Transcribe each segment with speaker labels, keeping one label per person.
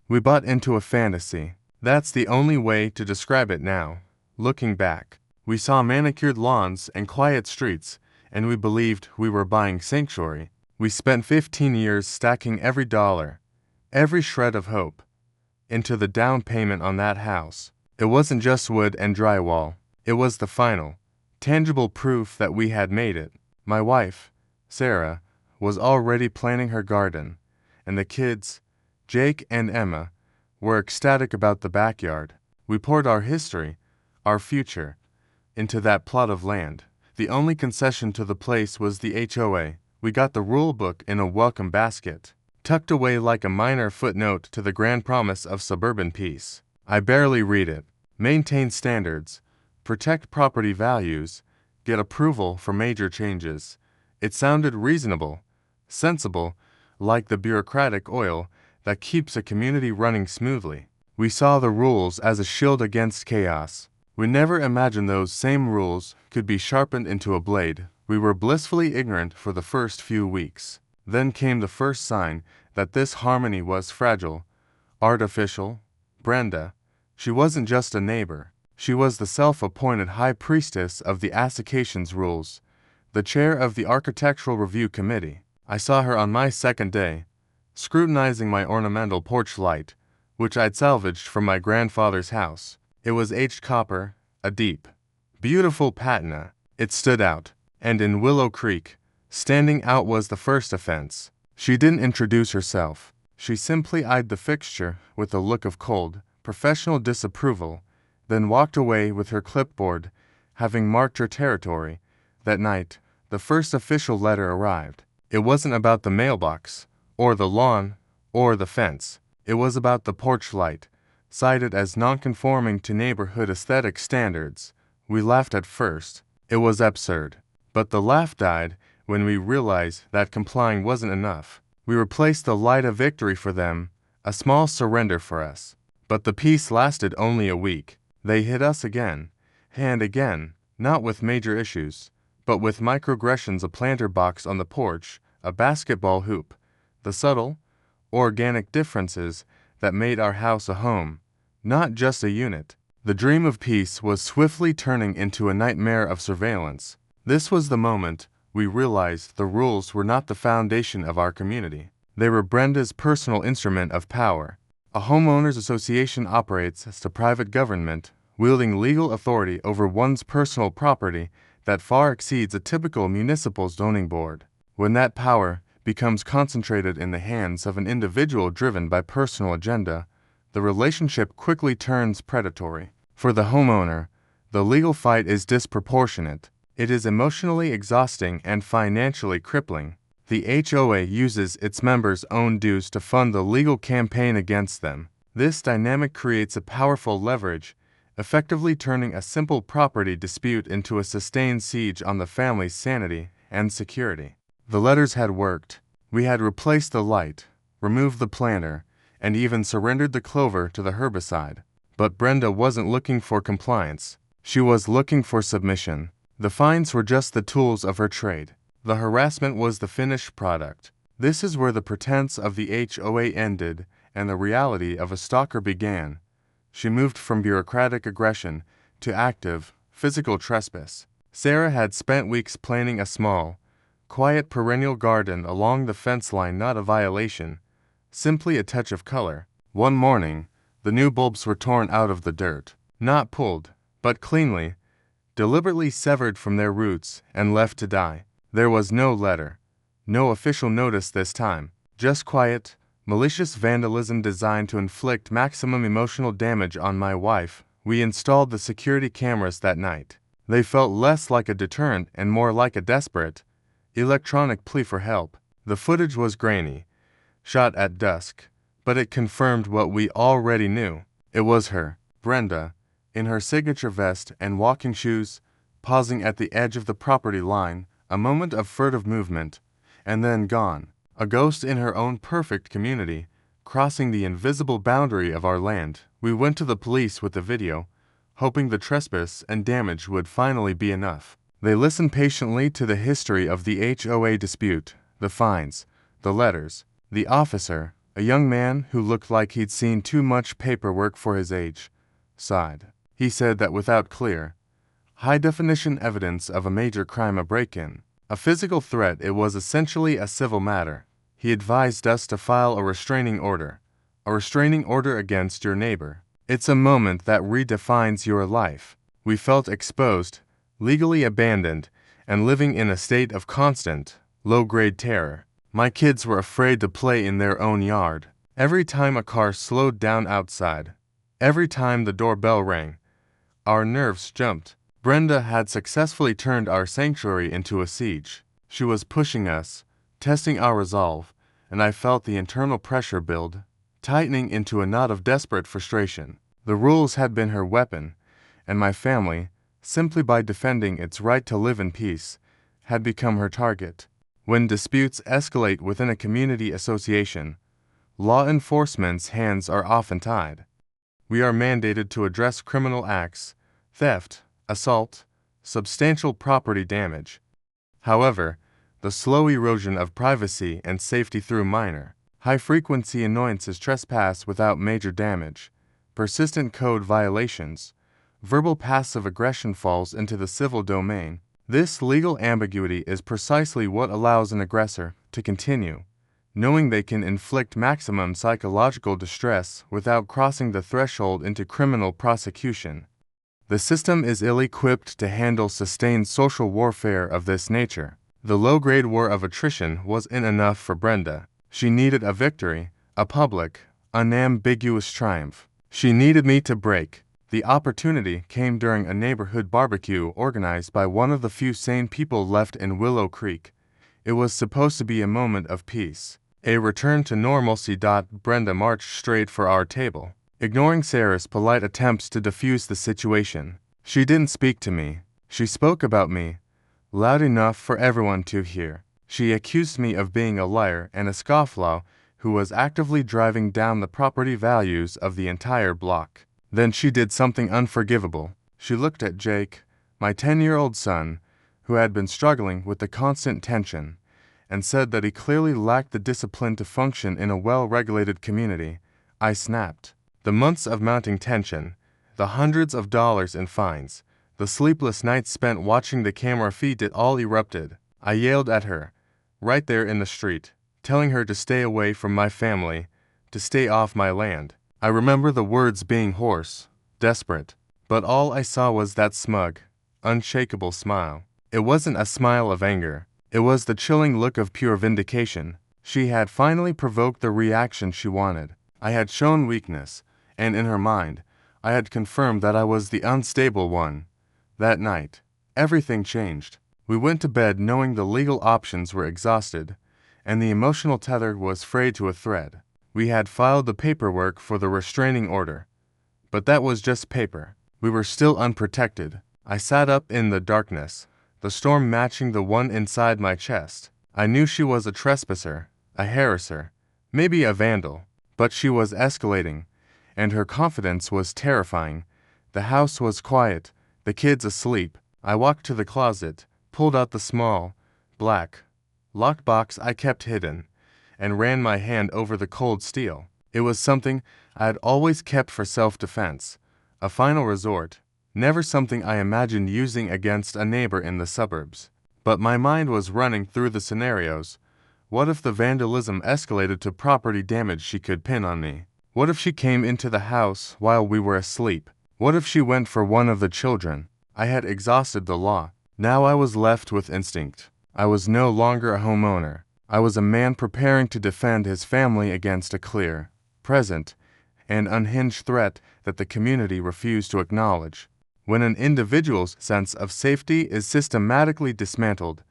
Speaker 1: We bought into a fantasy. That's the only way to describe it now. Looking back, we saw manicured lawns and quiet streets, and we believed we were buying sanctuary. We spent 15 years stacking every dollar, every shred of hope, into the down payment on that house. It wasn't just wood and drywall. It was the final, tangible proof that we had made it. My wife, Sarah, was already planting her garden, and the kids, Jake and Emma, were ecstatic about the backyard. We poured our history, our future, into that plot of land. The only concession to the place was the HOA. We got the rule book in a welcome basket, tucked away like a minor footnote to the grand promise of suburban peace. I barely read it. Maintain standards, protect property values, get approval for major changes. It sounded reasonable, sensible, like the bureaucratic oil that keeps a community running smoothly. We saw the rules as a shield against chaos. We never imagined those same rules could be sharpened into a blade. We were blissfully ignorant for the first few weeks. Then came the first sign that this harmony was fragile, artificial. Brenda, she wasn't just a neighbor. She was the self-appointed high priestess of the assignations rules, the chair of the architectural review committee. I saw her on my second day, scrutinizing my ornamental porch light, which I'd salvaged from my grandfather's house. It was aged copper, a deep, beautiful patina. It stood out, and in Willow Creek, standing out was the first offense. She didn't introduce herself. She simply eyed the fixture with a look of cold, professional disapproval, then walked away with her clipboard, having marked her territory. That night, the first official letter arrived. It wasn't about the mailbox, or the lawn, or the fence. It was about the porch light, cited as non-conforming to neighborhood aesthetic standards. We laughed at first. It was absurd. But the laugh died when we realized that complying wasn't enough. We replaced the light a victory for them, a small surrender for us. But the peace lasted only a week. They hit us again, and again, not with major issues, but with microaggressions: a planter box on the porch, a basketball hoop, the subtle, organic differences that made our house a home, not just a unit. The dream of peace was swiftly turning into a nightmare of surveillance. This was the moment we realized the rules were not the foundation of our community. They were Brenda's personal instrument of power. A homeowners association operates as a private government, wielding legal authority over one's personal property that far exceeds a typical municipal zoning board. When that power becomes concentrated in the hands of an individual driven by personal agenda, the relationship quickly turns predatory. For the homeowner, the legal fight is disproportionate. It is emotionally exhausting and financially crippling. The HOA uses its members' own dues to fund the legal campaign against them. This dynamic creates a powerful leverage, effectively turning a simple property dispute into a sustained siege on the family's sanity and security. The letters had worked. We had replaced the light, removed the planter, and even surrendered the clover to the herbicide. But Brenda wasn't looking for compliance. She was looking for submission. The fines were just the tools of her trade. The harassment was the finished product. This is where the pretense of the HOA ended and the reality of a stalker began. She moved from bureaucratic aggression to active, physical trespass. Sarah had spent weeks planting a small, quiet perennial garden along the fence line, not a violation, simply a touch of color. One morning, the new bulbs were torn out of the dirt, not pulled, but cleanly, deliberately severed from their roots and left to die. There was no letter, no official notice this time, just quiet, malicious vandalism designed to inflict maximum emotional damage on my wife. We installed the security cameras that night. They felt less like a deterrent and more like a desperate, electronic plea for help. The footage was grainy, shot at dusk, but it confirmed what we already knew. It was her, Brenda, in her signature vest and walking shoes, pausing at the edge of the property line, a moment of furtive movement, and then gone. A ghost in her own perfect community, crossing the invisible boundary of our land. We went to the police with the video, hoping the trespass and damage would finally be enough. They listened patiently to the history of the HOA dispute, the fines, the letters. The officer, A young man who looked like he'd seen too much paperwork for his age sighed. He said that without clear, high-definition evidence of a major crime, a break-in, a physical threat, it was essentially a civil matter. He advised us to file a restraining order against your neighbor. It's a moment that redefines your life. We felt exposed, legally abandoned, and living in a state of constant, low-grade terror. My kids were afraid to play in their own yard. Every time a car slowed down outside, every time the doorbell rang, our nerves jumped. Brenda had successfully turned our sanctuary into a siege. She was pushing us, testing our resolve, and I felt the internal pressure build, tightening into a knot of desperate frustration. The rules had been her weapon, and my family, simply by defending its right to live in peace, had become her target. When disputes escalate within a community association, law enforcement's hands are often tied. We are mandated to address criminal acts, theft, assault, substantial property damage. However, the slow erosion of privacy and safety through minor, high-frequency annoyances, trespass without major damage, persistent code violations, verbal passive aggression falls into the civil domain. This legal ambiguity is precisely what allows an aggressor to continue, knowing they can inflict maximum psychological distress without crossing the threshold into criminal prosecution. The system is ill-equipped to handle sustained social warfare of this nature. The low-grade war of attrition wasn't enough for Brenda. She needed a victory, a public, unambiguous triumph. She needed me to break. The opportunity came during a neighborhood barbecue organized by one of the few sane people left in Willow Creek. It was supposed to be a moment of peace, a return to normalcy. Brenda marched straight for our table, ignoring Sarah's polite attempts to defuse the situation. She didn't speak to me. She spoke about me, loud enough for everyone to hear. She accused me of being a liar and a scofflaw who was actively driving down the property values of the entire block. Then she did something unforgivable. She looked at Jake, my 10-year-old son, who had been struggling with the constant tension, and said that he clearly lacked the discipline to function in a well-regulated community. I snapped. The months of mounting tension, the hundreds of dollars in fines, the sleepless nights spent watching the camera feed, it all erupted. I yelled at her, right there in the street, telling her to stay away from my family, to stay off my land. I remember the words being hoarse, desperate, but all I saw was that smug, unshakable smile. It wasn't a smile of anger. It was the chilling look of pure vindication. She had finally provoked the reaction she wanted. I had shown weakness, and in her mind, I had confirmed that I was the unstable one. That night, everything changed. We went to bed knowing the legal options were exhausted, and the emotional tether was frayed to a thread. We had filed the paperwork for the restraining order, but that was just paper. We were still unprotected. I sat up in the darkness, the storm matching the one inside my chest. I knew she was a trespasser, a harasser, maybe a vandal, but she was escalating, and her confidence was terrifying. The house was quiet, the kids asleep. I walked to the closet, pulled out the small, black, locked box I kept hidden, and ran my hand over the cold steel. It was something I had always kept for self-defense, a final resort, never something I imagined using against a neighbor in the suburbs. But my mind was running through the scenarios. What if the vandalism escalated to property damage she could pin on me? What if she came into the house while we were asleep? What if she went for one of the children? I had exhausted the law. Now I was left with instinct. I was no longer a homeowner. I was a man preparing to defend his family against a clear, present, and unhinged threat that the community refused to acknowledge. When an individual's sense of safety is systematically dismantled,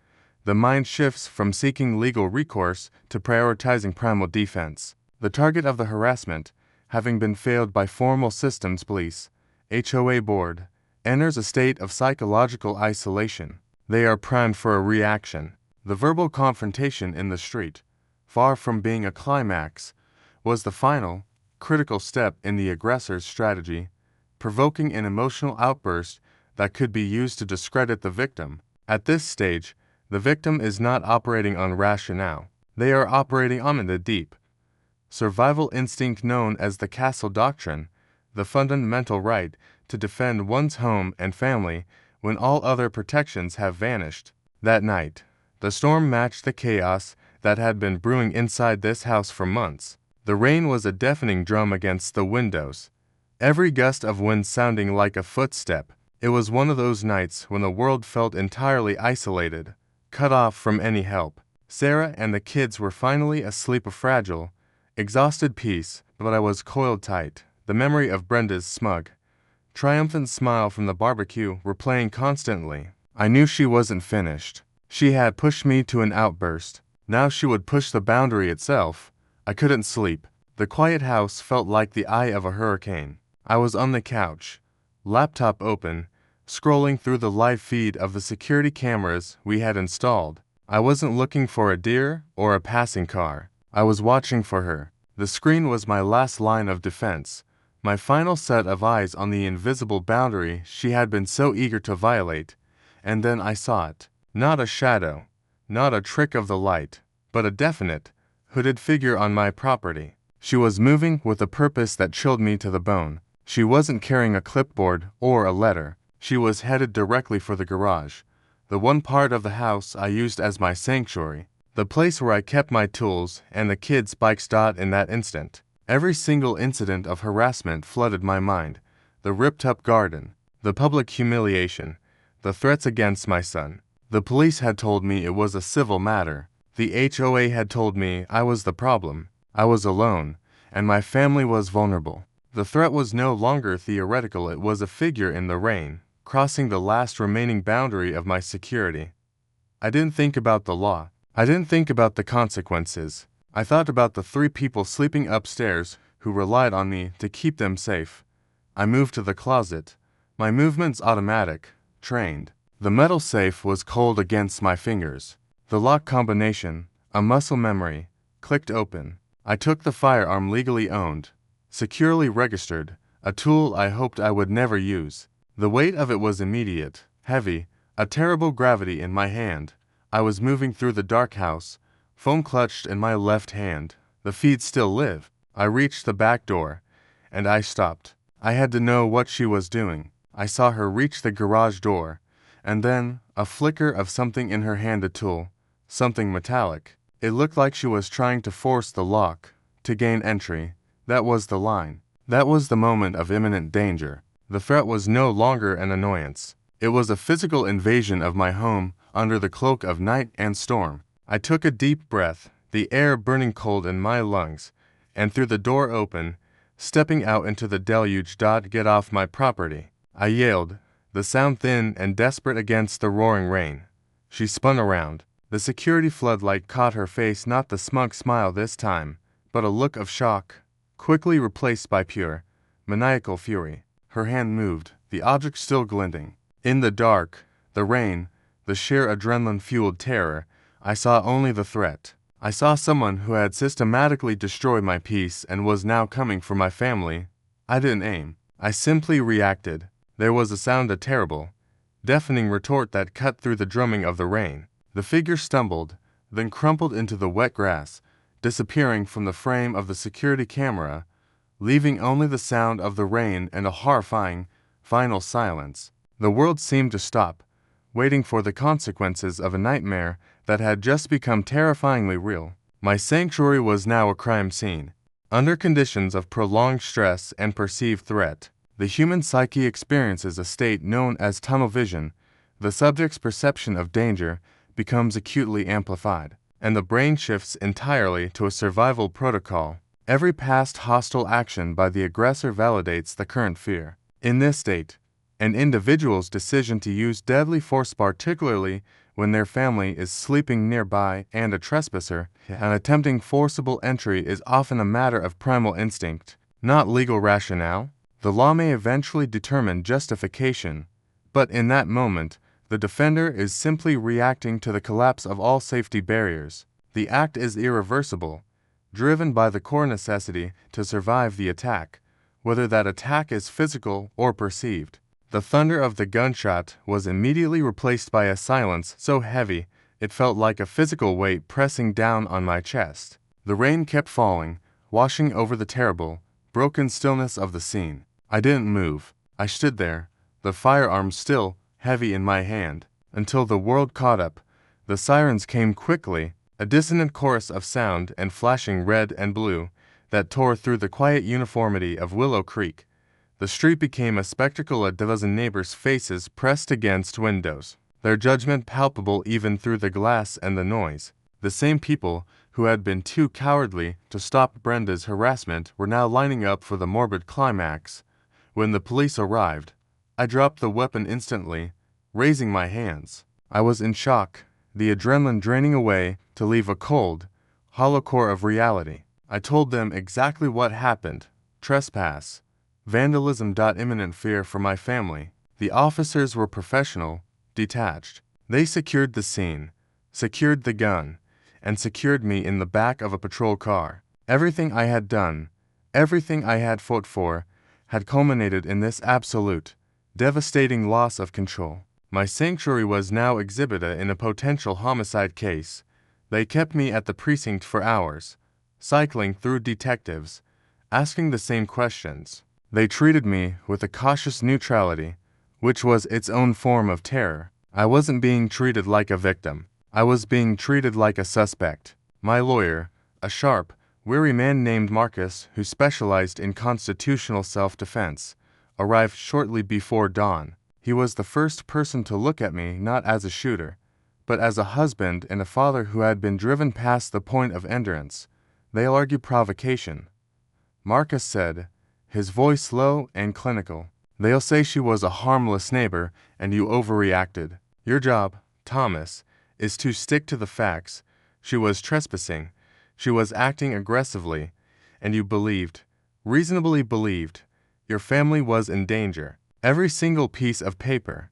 Speaker 1: the mind shifts from seeking legal recourse to prioritizing primal defense. The target of the harassment, having been failed by formal systems, police, HOA board, enters a state of psychological isolation. They are primed for a reaction. The verbal confrontation in the street, far from being a climax, was the final, critical step in the aggressor's strategy, provoking an emotional outburst that could be used to discredit the victim. At this stage, the victim is not operating on rationale. They are operating on the deep, survival instinct known as the castle doctrine, the fundamental right to defend one's home and family when all other protections have vanished. That night, the storm matched the chaos that had been brewing inside this house for months. The rain was a deafening drum against the windows, every gust of wind sounding like a footstep. It was one of those nights when the world felt entirely isolated, cut off from any help. Sarah and the kids were finally asleep, a fragile, exhausted peace, but I was coiled tight. The memory of Brenda's smug, triumphant smile from the barbecue were playing constantly. I knew she wasn't finished. She had pushed me to an outburst. Now she would push the boundary itself. I couldn't sleep. The quiet house felt like the eye of a hurricane. I was on the couch, laptop open, scrolling through the live feed of the security cameras we had installed. I wasn't looking for a deer or a passing car. I was watching for her. The screen was my last line of defense, my final set of eyes on the invisible boundary she had been so eager to violate. And then I saw it. Not a shadow, not a trick of the light, but a definite, hooded figure on my property. She was moving with a purpose that chilled me to the bone. She wasn't carrying a clipboard or a letter. She was headed directly for the garage, the one part of the house I used as my sanctuary, the place where I kept my tools and the kids' bikes. In that instant, every single incident of harassment flooded my mind. The ripped-up garden, the public humiliation, the threats against my son. The police had told me it was a civil matter. The HOA had told me I was the problem. I was alone, and my family was vulnerable. The threat was no longer theoretical, it was a figure in the rain, crossing the last remaining boundary of my security. I didn't think about the law. I didn't think about the consequences. I thought about the 3 people sleeping upstairs who relied on me to keep them safe. I moved to the closet, my movements automatic, trained. The metal safe was cold against my fingers. The lock combination, a muscle memory, clicked open. I took the firearm legally owned, securely registered, a tool I hoped I would never use. The weight of it was immediate, heavy, a terrible gravity in my hand. I was moving through the dark house, phone clutched in my left hand. The feed still lived. I reached the back door, and I stopped. I had to know what she was doing. I saw her reach the garage door, and then a flicker of something in her hand, a tool, something metallic. It looked like she was trying to force the lock, to gain entry. That was the line. That was the moment of imminent danger. The threat was no longer an annoyance. It was a physical invasion of my home under the cloak of night and storm. I took a deep breath, the air burning cold in my lungs, and threw the door open, stepping out into the deluge. Get off my property, I yelled, the sound thin and desperate against the roaring rain. She spun around. The security floodlight caught her face, not the smug smile this time, but a look of shock, quickly replaced by pure, maniacal fury. Her hand moved, the object still glinting. In the dark, the rain, the sheer adrenaline-fueled terror, I saw only the threat. I saw someone who had systematically destroyed my peace and was now coming for my family. I didn't aim. I simply reacted. There was a sound, a terrible, deafening retort that cut through the drumming of the rain. The figure stumbled, then crumpled into the wet grass, disappearing from the frame of the security camera, leaving only the sound of the rain and a horrifying, final silence. The world seemed to stop, waiting for the consequences of a nightmare that had just become terrifyingly real. My sanctuary was now a crime scene. Under conditions of prolonged stress and perceived threat, the human psyche experiences a state known as tunnel vision. The subject's perception of danger becomes acutely amplified, and the brain shifts entirely to a survival protocol. Every past hostile action by the aggressor validates the current fear. In this state, an individual's decision to use deadly force, particularly when their family is sleeping nearby and a trespasser, and attempting forcible entry is often a matter of primal instinct, not legal rationale. The law may eventually determine justification, but in that moment, the defender is simply reacting to the collapse of all safety barriers. The act is irreversible, driven by the core necessity to survive the attack, whether that attack is physical or perceived. The thunder of the gunshot was immediately replaced by a silence so heavy it felt like a physical weight pressing down on my chest. The rain kept falling, washing over the terrible, broken stillness of the scene. I didn't move. I stood there, the firearm still heavy in my hand, until the world caught up. The sirens came quickly, a dissonant chorus of sound and flashing red and blue that tore through the quiet uniformity of Willow Creek. The street became a spectacle, a dozen neighbors' faces pressed against windows, their judgment palpable even through the glass and the noise. The same people who had been too cowardly to stop Brenda's harassment were now lining up for the morbid climax. When the police arrived, I dropped the weapon instantly, raising my hands. I was in shock, the adrenaline draining away to leave a cold, hollow core of reality. I told them exactly what happened: trespass, vandalism. Imminent fear for my family. The officers were professional, detached. They secured the scene, secured the gun, and secured me in the back of a patrol car. Everything I had done, everything I had fought for, had culminated in this absolute, devastating loss of control. My sanctuary was now exhibit A in a potential homicide case. They kept me at the precinct for hours, cycling through detectives, asking the same questions. They treated me with a cautious neutrality, which was its own form of terror. I wasn't being treated like a victim. I was being treated like a suspect. My lawyer, a sharp, weary man named Marcus who specialized in constitutional self-defense, arrived shortly before dawn. He was the first person to look at me not as a shooter, but as a husband and a father who had been driven past the point of endurance. They'll argue provocation, Marcus said, his voice low and clinical. They'll say she was a harmless neighbor and you overreacted. Your job, Thomas, is to stick to the facts. She was trespassing. She was acting aggressively, and you believed, reasonably believed, your family was in danger. Every single piece of paper,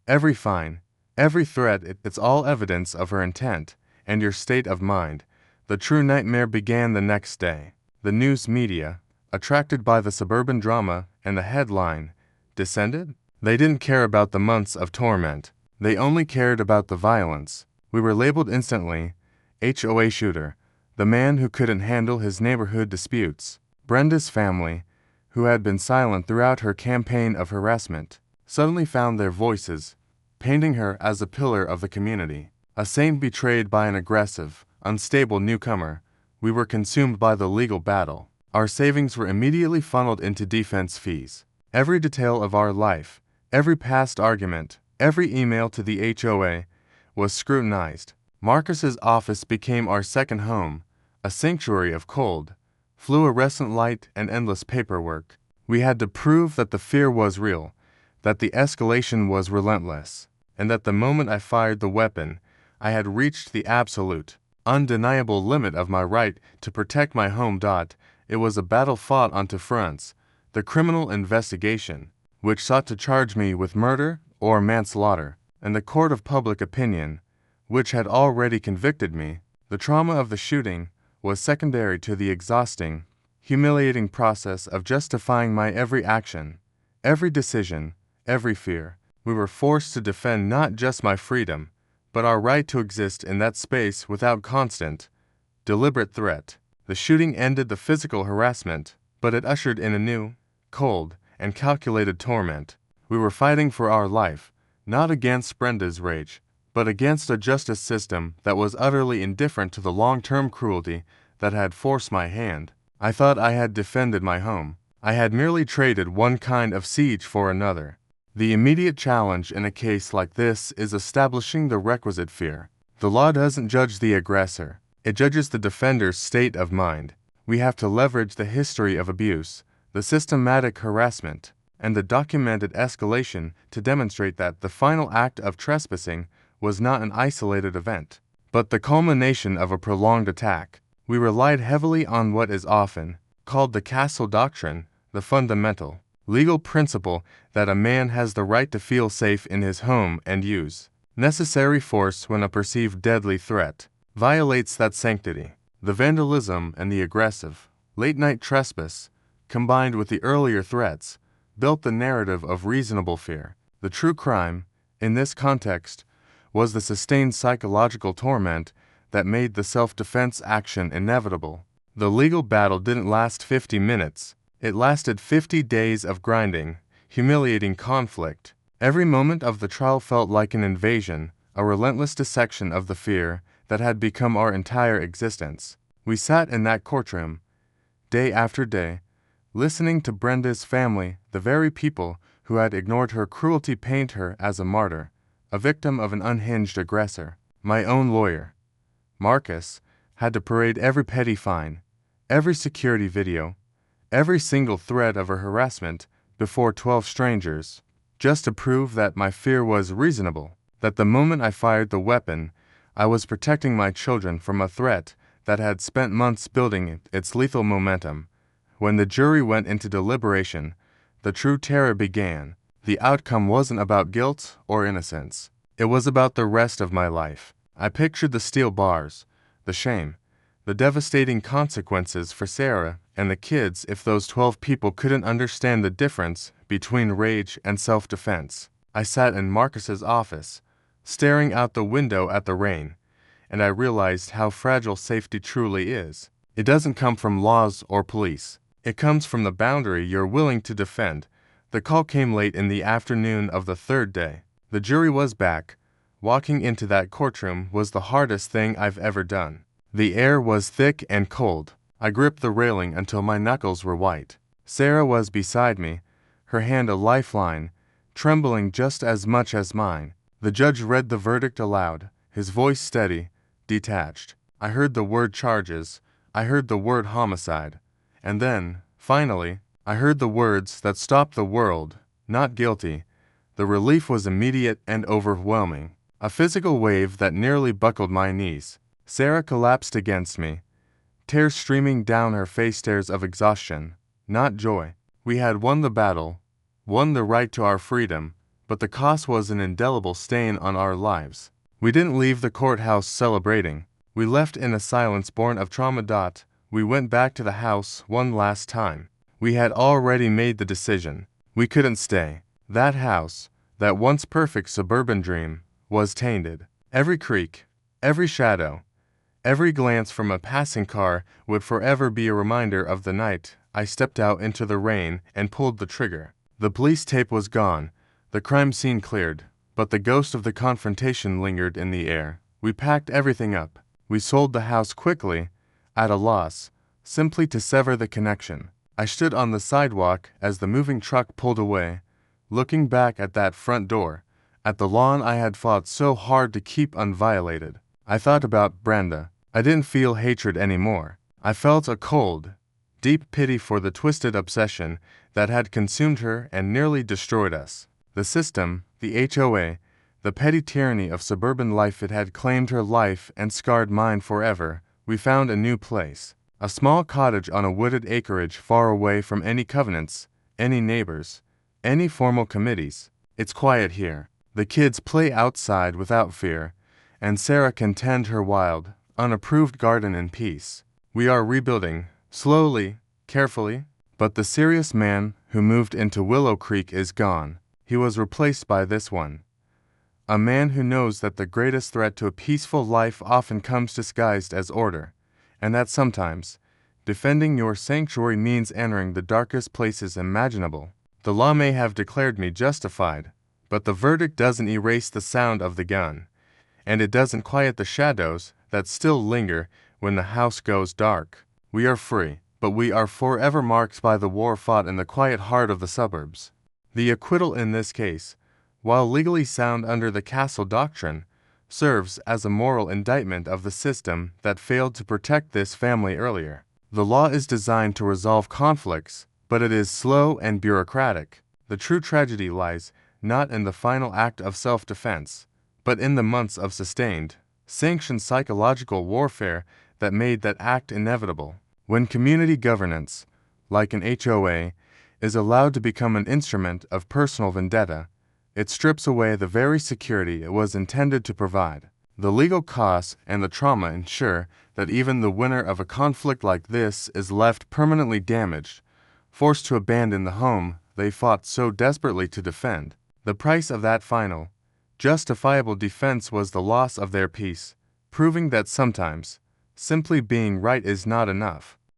Speaker 1: every fine, every threat, it's all evidence of her intent and your state of mind. The true nightmare began the next day. The news media, attracted by the suburban drama and the headline, descended. They didn't care about the months of torment. They only cared about the violence. We were labeled instantly, HOA shooter, the man who couldn't handle his neighborhood disputes. Brenda's family, who had been silent throughout her campaign of harassment, suddenly found their voices, painting her as a pillar of the community. A saint betrayed by an aggressive, unstable newcomer. We were consumed by the legal battle. Our savings were immediately funneled into defense fees. Every detail of our life, every past argument, every email to the HOA was scrutinized. Marcus's office became our second home, a sanctuary of cold, fluorescent light and endless paperwork. We had to prove that the fear was real, that the escalation was relentless, and that the moment I fired the weapon, I had reached the absolute, undeniable limit of my right to protect my home. It was a battle fought on two fronts: the criminal investigation, which sought to charge me with murder or manslaughter, and the court of public opinion, which had already convicted me. The trauma of the shooting was secondary to the exhausting, humiliating process of justifying my every action, every decision, every fear. We were forced to defend not just my freedom, but our right to exist in that space without constant, deliberate threat. The shooting ended the physical harassment, but it ushered in a new, cold, and calculated torment. We were fighting for our life, not against Brenda's rage, but against a justice system that was utterly indifferent to the long-term cruelty that had forced my hand. I thought I had defended my home. I had merely traded one kind of siege for another. The immediate challenge in a case like this is establishing the requisite fear. The law doesn't judge the aggressor. It judges the defender's state of mind. We have to leverage the history of abuse, the systematic harassment, and the documented escalation to demonstrate that the final act of trespassing was not an isolated event, but the culmination of a prolonged attack. We relied heavily on what is often called the castle doctrine, the fundamental legal principle that a man has the right to feel safe in his home and use necessary force when a perceived deadly threat violates that sanctity. The vandalism and the aggressive, late-night trespass, combined with the earlier threats, built the narrative of reasonable fear. The true crime, in this context, was the sustained psychological torment that made the self-defense action inevitable. The legal battle didn't last 50 minutes. It lasted 50 days of grinding, humiliating conflict. Every moment of the trial felt like an invasion, a relentless dissection of the fear that had become our entire existence. We sat in that courtroom, day after day, listening to Brenda's family, the very people who had ignored her cruelty, paint her as a martyr, a victim of an unhinged aggressor. My own lawyer, Marcus, had to parade every petty fine, every security video, every single thread of her harassment before 12 strangers, just to prove that my fear was reasonable, that the moment I fired the weapon, I was protecting my children from a threat that had spent months building its lethal momentum. When the jury went into deliberation, the true terror began. The outcome wasn't about guilt or innocence. It was about the rest of my life. I pictured the steel bars, the shame, the devastating consequences for Sarah and the kids if those 12 people couldn't understand the difference between rage and self-defense. I sat in Marcus's office, staring out the window at the rain, and I realized how fragile safety truly is. It doesn't come from laws or police. It comes from the boundary you're willing to defend. The call came late in the afternoon of the third day. The jury was back. Walking into that courtroom was the hardest thing I've ever done. The air was thick and cold. I gripped the railing until my knuckles were white. Sarah was beside me, her hand a lifeline, trembling just as much as mine. The judge read the verdict aloud, his voice steady, detached. I heard the word charges. I heard the word homicide. And then, finally, I heard the words that stopped the world, not guilty. The relief was immediate and overwhelming. A physical wave that nearly buckled my knees. Sarah collapsed against me, tears streaming down her face, tears of exhaustion, not joy. We had won the battle, won the right to our freedom, but the cost was an indelible stain on our lives. We didn't leave the courthouse celebrating. We left in a silence born of trauma. We went back to the house one last time. We had already made the decision. We couldn't stay. That house, that once perfect suburban dream, was tainted. Every creak, every shadow, every glance from a passing car would forever be a reminder of the night I stepped out into the rain and pulled the trigger. The police tape was gone, the crime scene cleared, but the ghost of the confrontation lingered in the air. We packed everything up. We sold the house quickly, at a loss, simply to sever the connection. I stood on the sidewalk as the moving truck pulled away, looking back at that front door, at the lawn I had fought so hard to keep unviolated. I thought about Brenda. I didn't feel hatred anymore. I felt a cold, deep pity for the twisted obsession that had consumed her and nearly destroyed us. The system, the HOA, the petty tyranny of suburban life, it had claimed her life and scarred mine forever. We found a new place. A small cottage on a wooded acreage far away from any covenants, any neighbors, any formal committees. It's quiet here. The kids play outside without fear, and Sarah can tend her wild, unapproved garden in peace. We are rebuilding, slowly, carefully, but the serious man who moved into Willow Creek is gone. He was replaced by this one. A man who knows that the greatest threat to a peaceful life often comes disguised as order, and that sometimes, defending your sanctuary means entering the darkest places imaginable. The law may have declared me justified, but the verdict doesn't erase the sound of the gun, and it doesn't quiet the shadows that still linger when the house goes dark. We are free, but we are forever marked by the war fought in the quiet heart of the suburbs. The acquittal in this case, while legally sound under the castle doctrine, serves as a moral indictment of the system that failed to protect this family earlier. The law is designed to resolve conflicts, but it is slow and bureaucratic. The true tragedy lies not in the final act of self-defense, but in the months of sustained, sanctioned psychological warfare that made that act inevitable. When community governance, like an HOA, is allowed to become an instrument of personal vendetta, it strips away the very security it was intended to provide. The legal costs and the trauma ensure that even the winner of a conflict like this is left permanently damaged, forced to abandon the home they fought so desperately to defend. The price of that final, justifiable defense was the loss of their peace, proving that sometimes, simply being right is not enough.